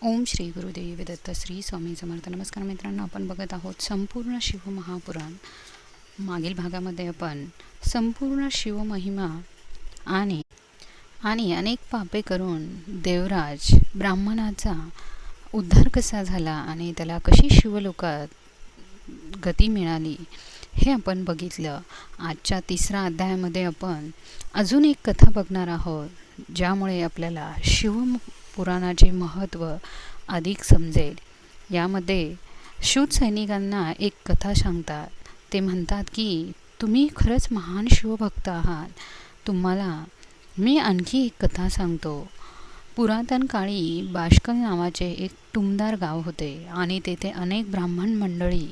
ओम श्री गुरुदेव दत्त श्री स्वामी समर्थ. नमस्कार मित्रांनो, आपण बघत आहोत संपूर्ण शिवमहापुराण. मागील भागामध्ये आपण संपूर्ण शिवमहिमा आणि आणि अनेक पापे करून देवराज ब्राह्मणाचा उद्धार कसा झाला आणि त्याला कशी शिवलोकात गती मिळाली हे आपण बघितलं. आजच्या 3ऱ्या अध्यायामध्ये आपण अजून एक कथा बघणार आहोत, ज्यामुळे आपल्याला शिवपुराणाचे महत्त्व अधिक समजेल. यामध्ये शूद्र सैनिकांना एक कथा सांगतात. ते म्हणतात की तुम्ही खरंच महान शिवभक्त आहात. तुम्हाला मी आणखी एक कथा सांगतो. पुरातन काळी बाष्कल नावाचे एक टुमदार गाव होते आणि तेथे अनेक ब्राह्मण मंडळी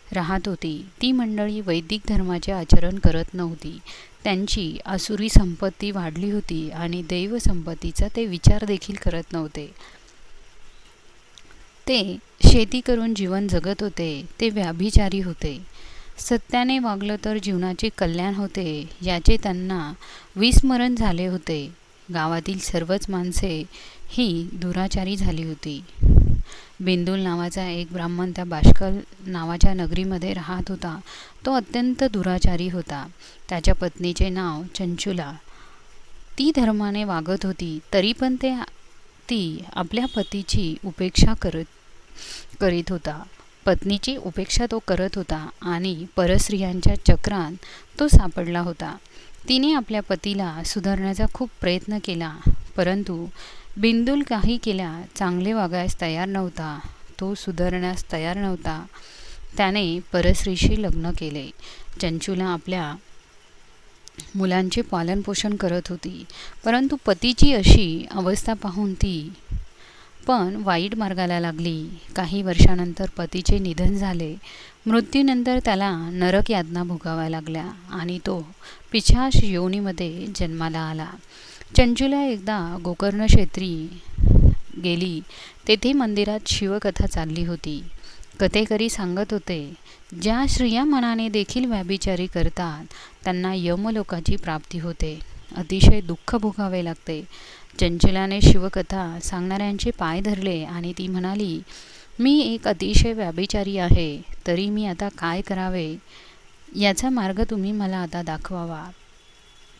राहत होती. ती मंडळी वैदिक धर्माचे आचरण करत नव्हती. त्यांची आसुरी संपत्ती वाढली होती आणि दैव संपत्तीचा ते विचार देखील करत नव्हते. ते शेती करून जीवन जगत होते. ते व्याभिचारी होते. सत्याने वागलं तर जीवनाचे कल्याण होते याचे त्यांना विस्मरण झाले होते. गावातील सर्वच माणसे ही दुराचारी झाली होती. बिंदुल नावाचा एक ब्राह्मण त्या बाष्कल नावाच्या नगरीमध्ये राहत होता. तो अत्यंत दुराचारी होता. त्याच्या पत्नीचे नाव चंचुला. ती धर्माने वागत होती, तरी पण ती आपल्या पतीची उपेक्षा करीत होता. पत्नीची उपेक्षा तो करत होता आणि परस्त्रियांच्या चक्रात तो सापडला होता. तिने आपल्या पतीला सुधारण्याचा खूप प्रयत्न केला, परंतु बिंदुल काही केल्या चांगले वागायस तयार नव्हता. तो सुधारण्यास तयार नव्हता. त्याने परस्त्रीशी लग्न केले. चंचुला आपल्या मुलांचे पालनपोषण करत होती, परंतु पतीची अशी अवस्था पाहून ती पण वाईट मार्गाला लागली. काही वर्षानंतर पतीचे निधन झाले. मृत्यूनंतर त्याला नरक यातना भोगाव्या लागल्या आणि तो पिशाच योनीमध्ये जन्माला आला. चंचुला एकदा गोकर्ण क्षेत्री गेली. तेथे मंदिरात शिवकथा चालली होती. कथेकरी सांगत होते, ज्या स्त्रिया मनाने देखील व्याभिचारी करतात त्यांना यमलोकाची प्राप्ती होते. अतिशय दुःख भोगावे लागते. चंचुलाने शिवकथा सांगणाऱ्यांचे पाय धरले आणि ती म्हणाली, मी एक अतिशय व्याभिचारी आहे, तरी मी आता काय करावे याचा मार्ग तुम्ही मला आता दाखवावा.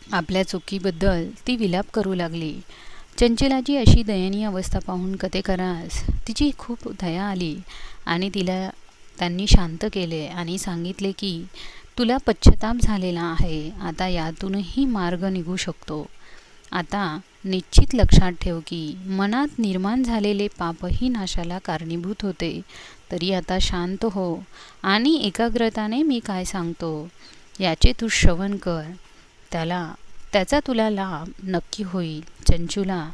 आपल्या चुकीबद्दल ती विलाप करू लागली. चंचलाची अशी दयनीय अवस्था पाहून कथेकरास तिची खूप दया आली आणि त्यांनी शांत केले आणि सांगितले की तुला पश्चाताप झालेला आहे. आता यातूनही मार्ग निघू शकतो. आता निश्चित लक्षात ठेव की मनात निर्माण झालेले पापही नाशाला कारणीभूत होते. तरी आता शांत हो आणि एकाग्रताने मी काय सांगतो याचे तू श्रवण कर. त्याचा तुला लाभ नक्की होईल. चंचुला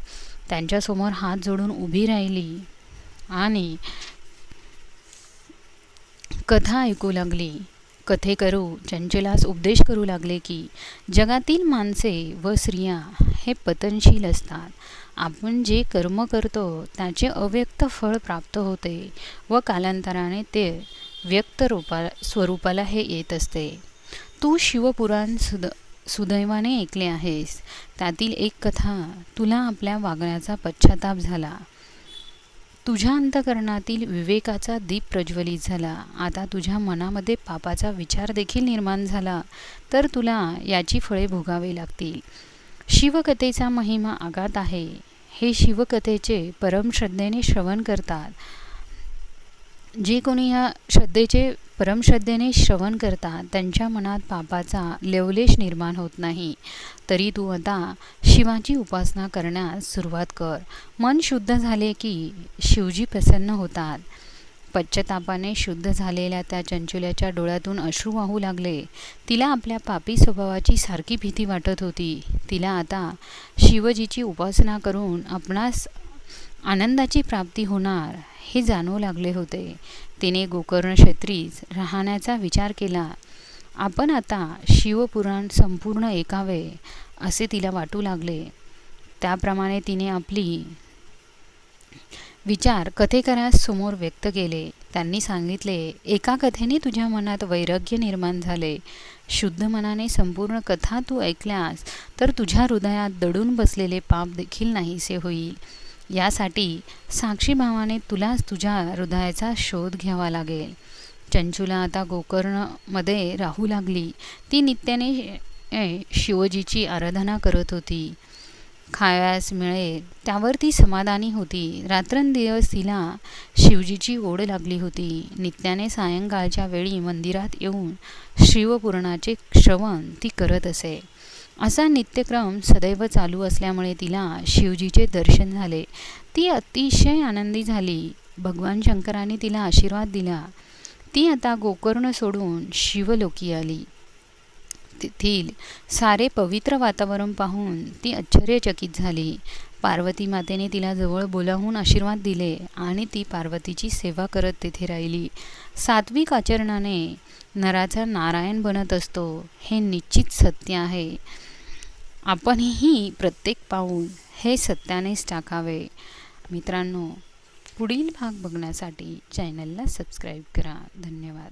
त्यांच्यासमोर हात जोडून उभी राहिली आणि कथा ऐकू लागली. कथेकरू चंचुलास उपदेश करू लागले की जगातील माणसे व स्त्रिया हे पतनशील असतात. आपण जे कर्म करतो त्याचे अव्यक्त फळ प्राप्त होते व कालांतराने ते व्यक्त स्वरूपाला हे येत असते. तू शिवपुराण सुदैवाने ऐकले आहेस. त्यातील एक कथा तुला आपल्या वागण्याचा पश्चाताप झाला. तुझ्या अंतःकरणातील विवेकाचा दीप प्रज्वलित झाला. आता तुझ्या मनामध्ये पापाचा विचार देखील निर्माण झाला तर तुला याची फळे भोगावे लागतील. शिवकथेचा महिमा आगात आहे. हे शिवकथेचे परमश्रद्धेने श्रवण करतात. जे कोणी या परमश्रद्धेने श्रवण करतात त्यांच्या मनात पापाचा लवलेश निर्माण होत नाही. तरी तू आता शिवाची उपासना करण्यास सुरुवात कर. मन शुद्ध झाले की शिवजी प्रसन्न होतात. पश्चातापाने शुद्ध झालेल्या त्या चंचुल्याच्या डोळ्यातून अश्रू वाहू लागले. तिला आपल्या पापी स्वभावाची सारखी भीती वाटत होती. तिला आता शिवजीची उपासना करून आपणास आनंदाची प्राप्ती होणार हे जाणवू लागले होते. तिने गोकर्ण क्षेत्रीच राहण्याचा विचार केला. आपण आता शिवपुराण संपूर्ण ऐकावे असे तिला वाटू लागले. त्याप्रमाणे तिने आपली विचार कथेकरास समोर व्यक्त केले. त्यांनी सांगितले, एका कथेने तुझ्या मनात वैराग्य निर्माण झाले. शुद्ध मनाने संपूर्ण कथा तू ऐकल्यास तर तुझ्या हृदयात दडून बसलेले पाप देखील नाहीसे होईल. यासाठी साक्षी भावाने तुलाच तुझ्या हृदयाचा शोध घ्यावा लागेल. चंचूला आता गोकर्णमध्ये राहू लागली. ती नित्याने शिवजीची आराधना करत होती. खाव्यास मिळेल त्यावर ती समाधानी होती. रात्रंदिवस तिला शिवजीची ओढ लागली होती. नित्याने सायंकाळच्या वेळी मंदिरात येऊन शिवपुराणाचे श्रवण ती करत असे. असा नित्यक्रम सदैव चालू असल्यामुळे तिला शिवजीचे दर्शन झाले. ती अतिशय आनंदी झाली. भगवान शंकराने तिला आशीर्वाद दिला. ती आता गोकर्ण सोडून शिवलोकी आली. तेथील सारे पवित्र वातावरण पाहून ती आश्चर्यचकित झाली. पार्वती मातेने तिला जवळ बोलावून आशीर्वाद दिले आणि ती पार्वतीची सेवा करत तेथे राहिली. सात्विक आचरणाने नराचा नारायण बनत असतो हे निश्चित सत्य आहे. आपणही प्रत्येक पाऊल हे सत्यानेच टाकावे. मित्रांनो, पुढील भाग बघण्यासाठी चॅनलला सबस्क्राईब करा. धन्यवाद.